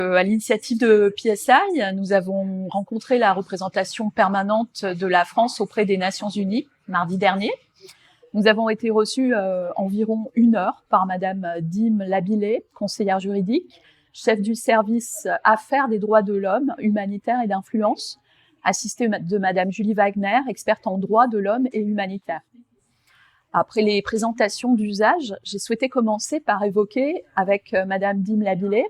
À l'initiative de PSI, nous avons rencontré la représentation permanente de la France auprès des Nations Unies mardi dernier. Nous avons été reçus environ 1 heure par Madame Dim Labilé, conseillère juridique, chef du service Affaires des droits de l'homme, humanitaire et d'influence, assistée de Madame Julie Wagner, experte en droits de l'homme et humanitaire. Après les présentations d'usage, j'ai souhaité commencer par évoquer avec Madame Dim Labilé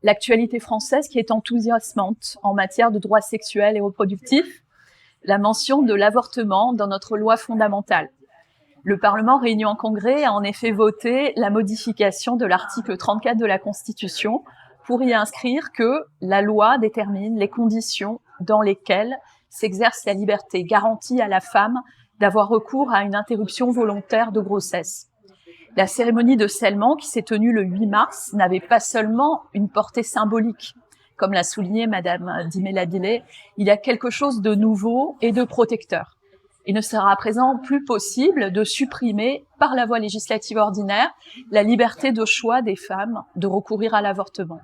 l'actualité française qui est enthousiasmante en matière de droits sexuels et reproductifs, la mention de l'avortement dans notre loi fondamentale. Le Parlement réuni en congrès a en effet voté la modification de l'article 34 de la Constitution pour y inscrire que la loi détermine les conditions dans lesquelles s'exerce la liberté garantie à la femme d'avoir recours à une interruption volontaire de grossesse. La cérémonie de scellement qui s'est tenue le 8 mars n'avait pas seulement une portée symbolique. Comme l'a souligné Madame Dim Labilé, il y a quelque chose de nouveau et de protecteur. Il ne sera à présent plus possible de supprimer, par la voie législative ordinaire, la liberté de choix des femmes de recourir à l'avortement.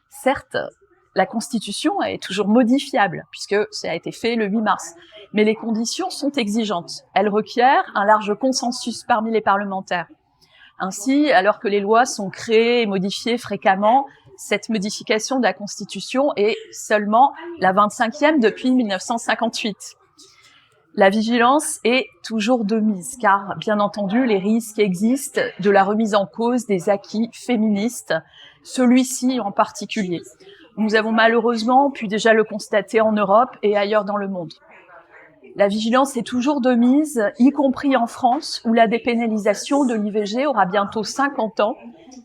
Certes, la Constitution est toujours modifiable, puisque ça a été fait le 8 mars, mais les conditions sont exigeantes. Elles requièrent un large consensus parmi les parlementaires. Ainsi, alors que les lois sont créées et modifiées fréquemment, cette modification de la Constitution est seulement la 25e depuis 1958. La vigilance est toujours de mise, car bien entendu, les risques existent de la remise en cause des acquis féministes, celui-ci en particulier. Nous avons malheureusement pu déjà le constater en Europe et ailleurs dans le monde. La vigilance est toujours de mise, y compris en France, où la dépénalisation de l'IVG aura bientôt 50 ans,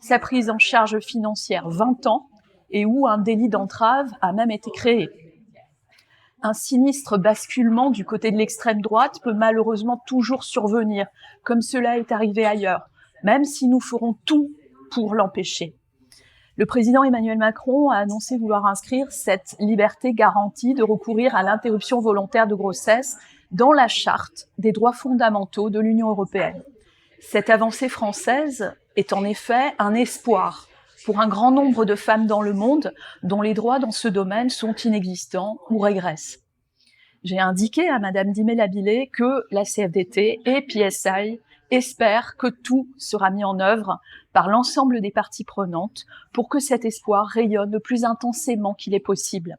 sa prise en charge financière 20 ans, et où un délit d'entrave a même été créé. Un sinistre basculement du côté de l'extrême droite peut malheureusement toujours survenir, comme cela est arrivé ailleurs, même si nous ferons tout pour l'empêcher. Le président Emmanuel Macron a annoncé vouloir inscrire cette liberté garantie de recourir à l'interruption volontaire de grossesse dans la charte des droits fondamentaux de l'Union européenne. Cette avancée française est en effet un espoir pour un grand nombre de femmes dans le monde dont les droits dans ce domaine sont inexistants ou régressent. J'ai indiqué à Madame Dim Labilé que la CFDT et PSI espèrent que tout sera mis en œuvre par l'ensemble des parties prenantes pour que cet espoir rayonne le plus intensément qu'il est possible.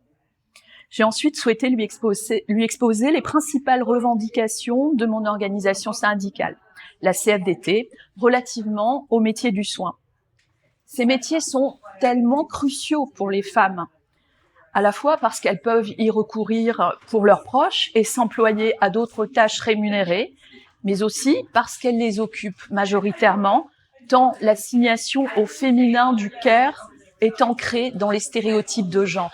J'ai ensuite souhaité lui exposer les principales revendications de mon organisation syndicale, la CFDT, relativement au métier du soin. Ces métiers sont tellement cruciaux pour les femmes, à la fois parce qu'elles peuvent y recourir pour leurs proches et s'employer à d'autres tâches rémunérées, mais aussi parce qu'elles les occupent majoritairement, tant l'assignation au féminin du care est ancrée dans les stéréotypes de genre.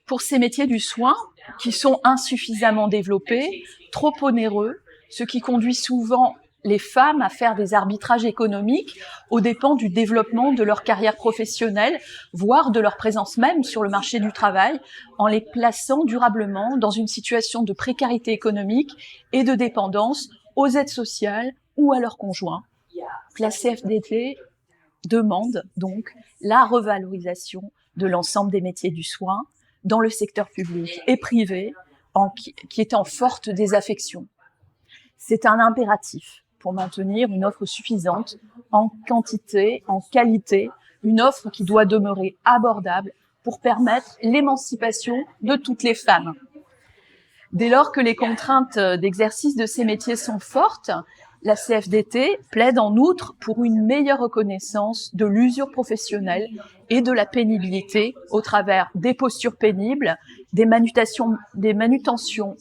Pour ces métiers du soin, qui sont insuffisamment développés, trop onéreux, ce qui conduit souvent les femmes à faire des arbitrages économiques aux dépens du développement de leur carrière professionnelle, voire de leur présence même sur le marché du travail, en les plaçant durablement dans une situation de précarité économique et de dépendance aux aides sociales ou à leurs conjoints. La CFDT demande donc la revalorisation de l'ensemble des métiers du soin dans le secteur public et privé qui est en forte désaffection. C'est un impératif pour maintenir une offre suffisante en quantité, en qualité, une offre qui doit demeurer abordable pour permettre l'émancipation de toutes les femmes. Dès lors que les contraintes d'exercice de ces métiers sont fortes, la CFDT plaide en outre pour une meilleure reconnaissance de l'usure professionnelle et de la pénibilité au travers des postures pénibles, des manutentions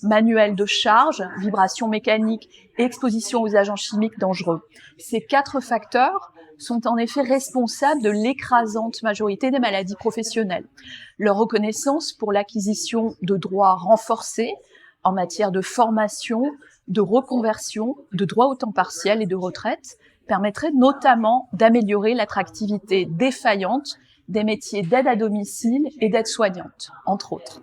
manuelles de charge, vibrations mécaniques et exposition aux agents chimiques dangereux. Ces 4 facteurs sont en effet responsables de l'écrasante majorité des maladies professionnelles. Leur reconnaissance pour l'acquisition de droits renforcés en matière de formation, de reconversion, de droits au temps partiel et de retraite permettrait notamment d'améliorer l'attractivité défaillante des métiers d'aide à domicile et d'aide soignante, entre autres.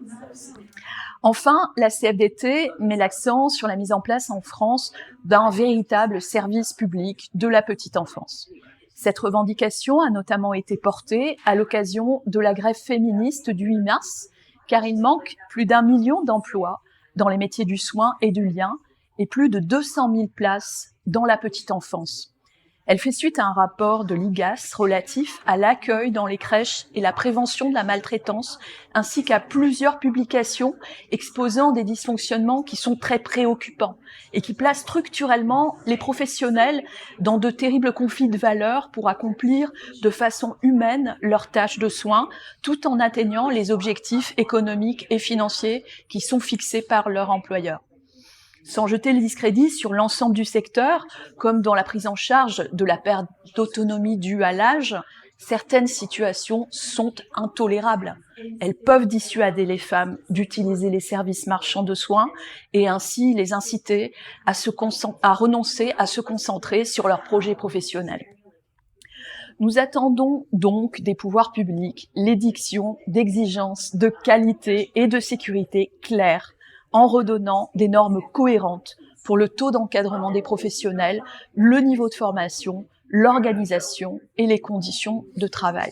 Enfin, la CFDT met l'accent sur la mise en place en France d'un véritable service public de la petite enfance. Cette revendication a notamment été portée à l'occasion de la grève féministe du 8 mars, car il manque plus d'1 million d'emplois dans les métiers du soin et du lien et plus de 200 000 places dans la petite enfance. Elle fait suite à un rapport de l'IGAS relatif à l'accueil dans les crèches et la prévention de la maltraitance, ainsi qu'à plusieurs publications exposant des dysfonctionnements qui sont très préoccupants et qui placent structurellement les professionnels dans de terribles conflits de valeurs pour accomplir de façon humaine leurs tâches de soins, tout en atteignant les objectifs économiques et financiers qui sont fixés par leur employeur. Sans jeter le discrédit sur l'ensemble du secteur, comme dans la prise en charge de la perte d'autonomie due à l'âge, certaines situations sont intolérables. Elles peuvent dissuader les femmes d'utiliser les services marchands de soins et ainsi les inciter à renoncer à se concentrer sur leurs projets professionnels. Nous attendons donc des pouvoirs publics l'édiction d'exigences de qualité et de sécurité claires, en redonnant des normes cohérentes pour le taux d'encadrement des professionnels, le niveau de formation, l'organisation et les conditions de travail.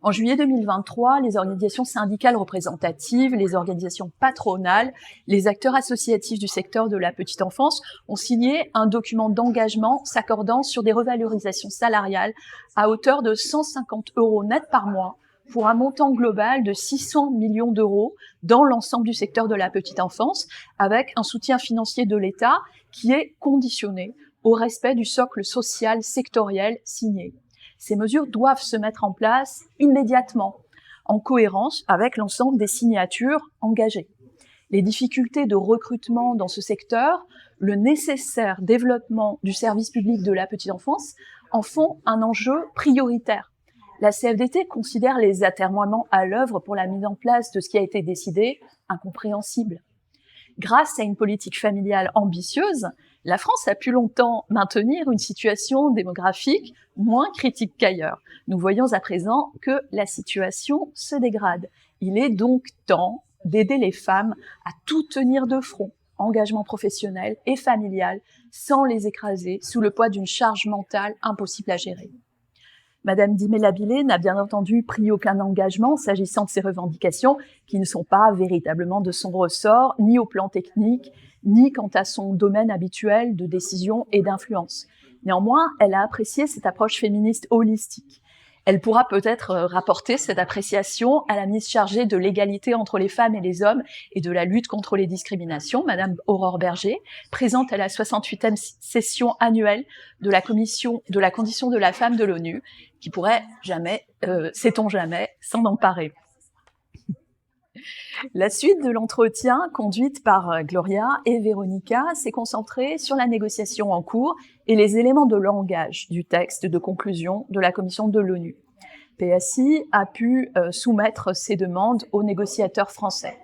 En juillet 2023, les organisations syndicales représentatives, les organisations patronales, les acteurs associatifs du secteur de la petite enfance ont signé un document d'engagement s'accordant sur des revalorisations salariales à hauteur de 150 € net par mois, pour un montant global de 600 millions d'euros dans l'ensemble du secteur de la petite enfance, avec un soutien financier de l'État qui est conditionné au respect du socle social sectoriel signé. Ces mesures doivent se mettre en place immédiatement, en cohérence avec l'ensemble des signatures engagées. Les difficultés de recrutement dans ce secteur, le nécessaire développement du service public de la petite enfance en font un enjeu prioritaire. La CFDT considère les atermoiements à l'œuvre pour la mise en place de ce qui a été décidé incompréhensibles. Grâce à une politique familiale ambitieuse, la France a pu longtemps maintenir une situation démographique moins critique qu'ailleurs. Nous voyons à présent que la situation se dégrade. Il est donc temps d'aider les femmes à tout tenir de front, engagement professionnel et familial, sans les écraser sous le poids d'une charge mentale impossible à gérer. Madame Dimé-Labilé n'a bien entendu pris aucun engagement s'agissant de ces revendications qui ne sont pas véritablement de son ressort, ni au plan technique, ni quant à son domaine habituel de décision et d'influence. Néanmoins, elle a apprécié cette approche féministe holistique. Elle pourra peut-être rapporter cette appréciation à la ministre chargée de l'égalité entre les femmes et les hommes et de la lutte contre les discriminations, Madame Aurore Bergé, présente à la 68e session annuelle de la Commission de la condition de la femme de l'ONU, qui pourrait jamais, sait-on jamais, s'en emparer. La suite de l'entretien conduite par Gloria et Véronica s'est concentrée sur la négociation en cours et les éléments de langage du texte de conclusion de la Commission de l'ONU. PSI a pu soumettre ses demandes aux négociateurs français.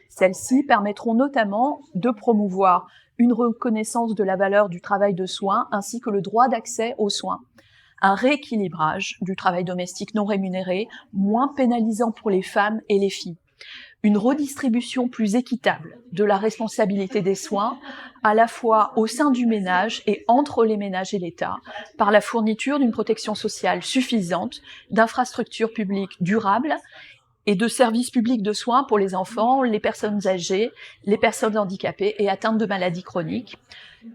Celles-ci permettront notamment de promouvoir une reconnaissance de la valeur du travail de soins ainsi que le droit d'accès aux soins, un rééquilibrage du travail domestique non rémunéré, moins pénalisant pour les femmes et les filles, une redistribution plus équitable de la responsabilité des soins, à la fois au sein du ménage et entre les ménages et l'État, par la fourniture d'une protection sociale suffisante, d'infrastructures publiques durables et de services publics de soins pour les enfants, les personnes âgées, les personnes handicapées et atteintes de maladies chroniques,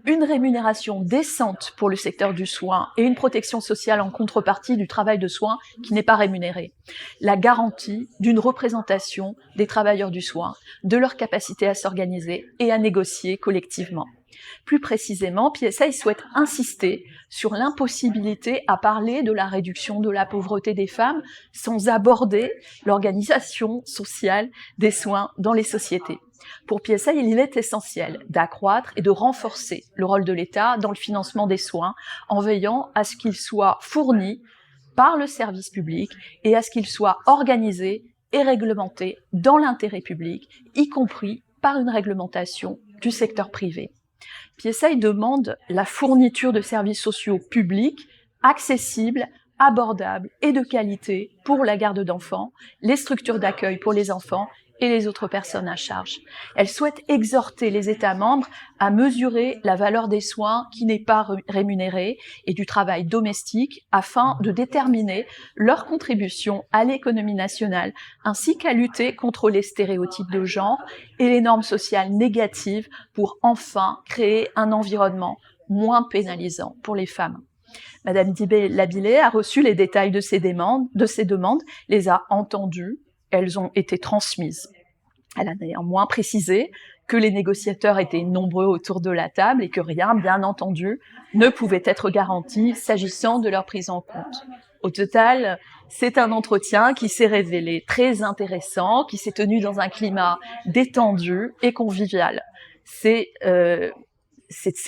une rémunération décente pour le secteur du soin et une protection sociale en contrepartie du travail de soin qui n'est pas rémunéré, la garantie d'une représentation des travailleurs du soin, de leur capacité à s'organiser et à négocier collectivement. Plus précisément, PSI souhaite insister sur l'impossibilité à parler de la réduction de la pauvreté des femmes sans aborder l'organisation sociale des soins dans les sociétés. Pour PSI, il est essentiel d'accroître et de renforcer le rôle de l'État dans le financement des soins en veillant à ce qu'ils soient fournis par le service public et à ce qu'ils soient organisés et réglementés dans l'intérêt public, y compris par une réglementation du secteur privé. PSI demande la fourniture de services sociaux publics accessibles abordables et de qualité pour la garde d'enfants, les structures d'accueil pour les enfants et les autres personnes à charge. Elle souhaite exhorter les États membres à mesurer la valeur des soins qui n'est pas rémunérée et du travail domestique afin de déterminer leur contribution à l'économie nationale ainsi qu'à lutter contre les stéréotypes de genre et les normes sociales négatives pour enfin créer un environnement moins pénalisant pour les femmes. Madame Dibé-Labillet a reçu les détails de ces demandes, les a entendues, elles ont été transmises. Elle a néanmoins précisé que les négociateurs étaient nombreux autour de la table et que rien, bien entendu, ne pouvait être garanti s'agissant de leur prise en compte. Au total, c'est un entretien qui s'est révélé très intéressant, qui s'est tenu dans un climat détendu et convivial. C'est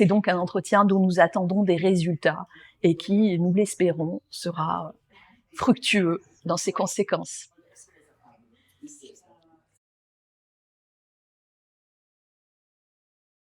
donc un entretien dont nous attendons des résultats et qui, nous l'espérons, sera fructueux dans ses conséquences.